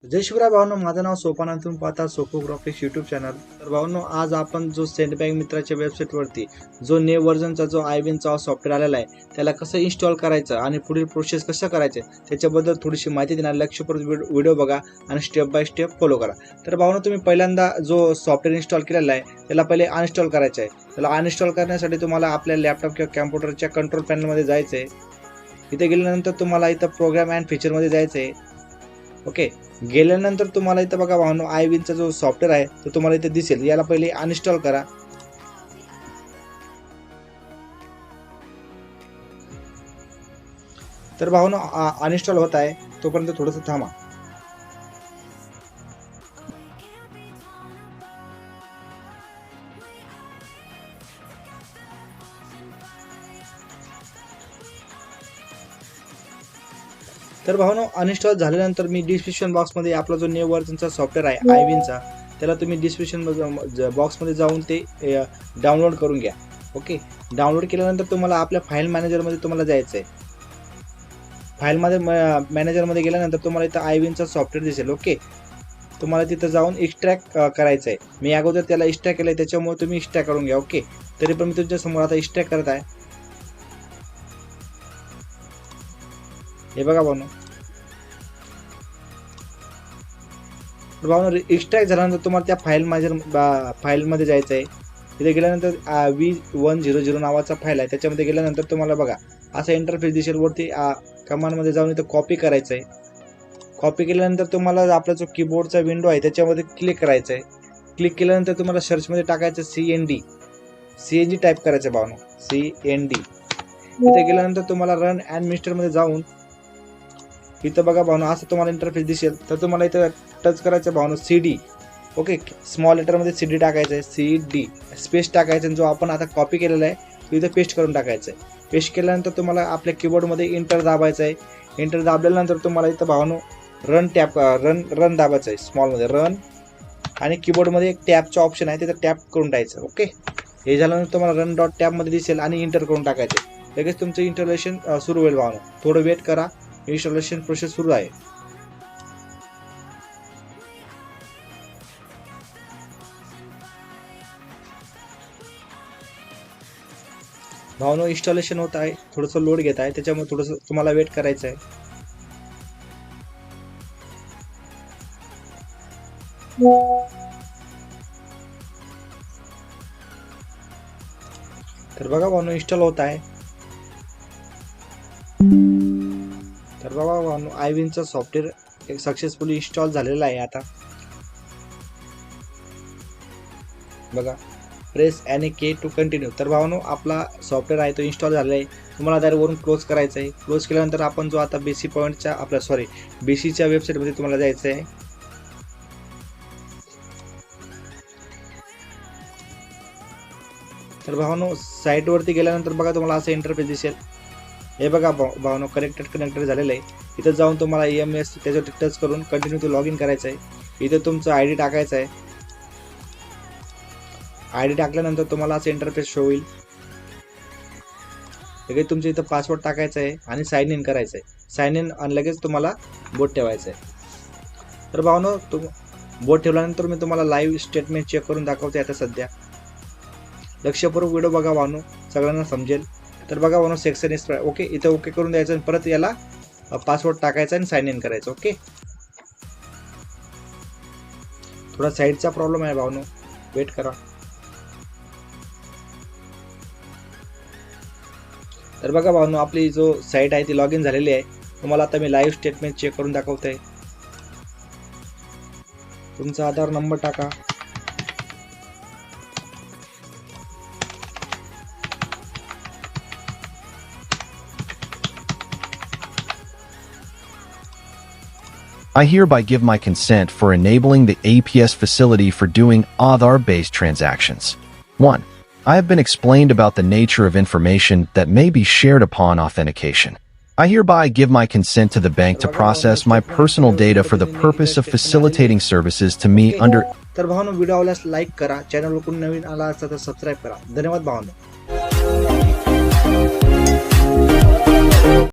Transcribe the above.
जय शिवराय भावनो, माझं नाव सोपान, तुम्ही पाहता सोपो ग्राफिक्स यूट्यूब चॅनल. तर भावनो, आज आपण जो सेंट बँक मित्राच्या वेबसाईटवरती जो न्यू व्हर्जनचा जो आयविनचा सॉफ्टवेअर आलेला आहे त्याला कसं इन्स्टॉल करायचं आणि पुढील प्रोसेस कसं करायचे त्याच्याबद्दल थोडीशी माहिती देणार. लक्षपूर्वक व्हिडिओ बघा आणि स्टेप बाय स्टेप फॉलो करा. तर भावनो, तुम्ही पहिल्यांदा जो सॉफ्टवेअर इन्स्टॉल केलेला आहे त्याला पहिले अनइन्स्टॉल करायचं आहे. त्याला अनइन्स्टॉल करण्यासाठी तुम्हाला आपल्या लॅपटॉप किंवा कॅम्प्युटरच्या कंट्रोल पॅनलमध्ये जायचं आहे. इथे गेल्यानंतर तुम्हाला इथं प्रोग्राम अँड फीचरमध्ये जायचं आहे. ओके, गेल्यानंतर तुम्हाला इथं बघा भावनो, आयविनचा जो सॉफ्टवेअर आहे तो तुम्हाला इथे दिसेल. याला पहिले अनइन्स्टॉल करा. तर भावनो, अनइन्स्टॉल होत आहे, तोपर्यंत थोडंसं थांबा. तर भावनो, अनइन्स्टॉल झाल्यानंतर मी डिस्क्रिप्शन बॉक्समध्ये आपला जो न्यू व्हर्जनचा सॉफ्टवेअर आहे आयविनचा त्याला तुम्ही डिस्क्रिप्शन बॉक्समध्ये जाऊन ते डाउनलोड करून घ्या. ओके, डाउनलोड केल्यानंतर तुम्हाला आपल्या फाईल मॅनेजरमध्ये तुम्हाला जायचं आहे. फाईलमध्ये मॅनेजरमध्ये गेल्यानंतर तुम्हाला इथं आयविनचा सॉफ्टवेअर दिसेल. ओके, तुम्हाला तिथं जाऊन एक्स्ट्रॅक्ट करायचं आहे. मी अगोदर त्याला एक्स्ट्रॅक्ट केलं आहे, त्याच्यामुळे तुम्ही एक्स्ट्रॅक्ट करून घ्या. ओके, तरी पण मी तुमच्या समोर आता एक्स्ट्रॅक्ट करत आहे. हे बघा भावनो, एक्स्ट्रॅक्ट झाल्यानंतर तुम्हाला त्या फाईलमध्ये जायचं आहे. तिथे गेल्यानंतर V100 नावाचा फाईल आहे, त्याच्यामध्ये गेल्यानंतर तुम्हाला बघा असा इंटरफेस दिसेल. वरती कमांडमध्ये जाऊन इथं कॉपी करायचं आहे. कॉपी केल्यानंतर तुम्हाला आपला जो कीबोर्डचा विंडो आहे त्याच्यामध्ये क्लिक करायचं आहे. क्लिक केल्यानंतर तुम्हाला सर्चमध्ये टाकायचं CNG टाईप करायचं आहे भावनो, CND. तिथे गेल्यानंतर तुम्हाला रन अँड मिस्टरमध्ये जाऊन इथं बघा भावनो असं तुम्हाला इंटरफेस दिसेल. तर तुम्हाला इथं टच करायचं भावनो CD. ओके, स्मॉल लेटरमध्ये CD टाकायचं आहे, CD स्पेस टाकायचं आहे. जो आपण आता कॉपी केलेला आहे तो इथं पेस्ट करून टाकायचं आहे. पेस्ट केल्यानंतर तुम्हाला आपल्या कीबोर्डमध्ये इंटर दाबायचं आहे. इंटर दाबल्यानंतर तुम्हाला इथं भावनो रन दाबायचं आहे. स्मॉलमध्ये रन आणि कीबोर्डमध्ये एक टॅबचं ऑप्शन आहे, तिथं टॅप करून टाकायचं. ओके, हे झाल्यानंतर तुम्हाला रन डॉट टॅबमध्ये दिसेल आणि इंटर करून टाकायचं. लगेच तुमचं इन्स्टॉलेशन सुरू होईल भावनो. थोडं वेट करा, इन्स्टॉलेशन प्रोसेस सुरू आहे. भावनो, इन्स्टॉलेशन होत आहे, थोडंसं लोड घेत आहे, त्याच्यामुळे थोडंसं तुम्हाला वेट करायचं आहे. तर बघा भावनो, इन्स्टॉल होत आहे. तर बघा भावनो, आयविनचा सॉफ्टवेअर एक सक्सेसफुली इन्स्टॉल झालेला आहे. आता बघा, प्रेस आणि के टू कंटिन्यू. तर भावनो, आपला सॉफ्टवेअर आहे तो इन्स्टॉल झालेला आहे. तुम्हाला त्यावरून क्लोज करायचं आहे. क्लोज केल्यानंतर आपण जो आता BCच्या वेबसाईटमध्ये तुम्हाला जायचं आहे. तर भावनो, साईटवरती गेल्यानंतर बघा तुम्हाला असं इंटरफेस दिसेल. हे बघा भावनो, कनेक्टेड झालेलं आहे. इथं जाऊन तुम्हाला EMS त्याच्यावर टच करून कंटिन्यू टू लॉग इन करायचं आहे. इथं तुमचं ID टाकायचं आहे. ID टाकल्यानंतर तुम्हाला असं इंटरफेस शो होईल. लगेच तुमचं इथं पासवर्ड टाकायचं आहे आणि साइन इन करायचं आहे. साइन इन आणि लगेच तुम्हाला बोट ठेवायचं आहे. तर भावनो, बोट ठेवल्यानंतर मी तुम्हाला लाईव्ह स्टेटमेंट चेक करून दाखवते आता सध्या. लक्षपूर्वक व्हिडिओ बघा भावनो, सगळ्यांना समजेल. तर बघा भावनो, सेक्शन ओके, इथं ओके करून द्यायचं आणि परत याला पासवर्ड टाकायचा आणि साइन इन करायचं. ओके, थोडा साईडचा प्रॉब्लेम आहे भावनो, वेट करा. तर बघा भावनो, आपली जो साईट आहे ती लॉग इन झालेली आहे. तुम्हाला आता मी लाईव्ह स्टेटमेंट चेक करून दाखवतोय. तुमचा आधार नंबर टाका. I hereby give my consent for enabling the APS facility for doing Aadhaar-based transactions. 1. I have been explained about the nature of information that may be shared upon authentication. I hereby give my consent to the bank to process my personal data for the purpose of facilitating services to me under. तर भावनो, video आवडल्यास like करा, चॅनलवर कोणी नवीन आला असेल तर subscribe करा. धन्यवाद भावनो.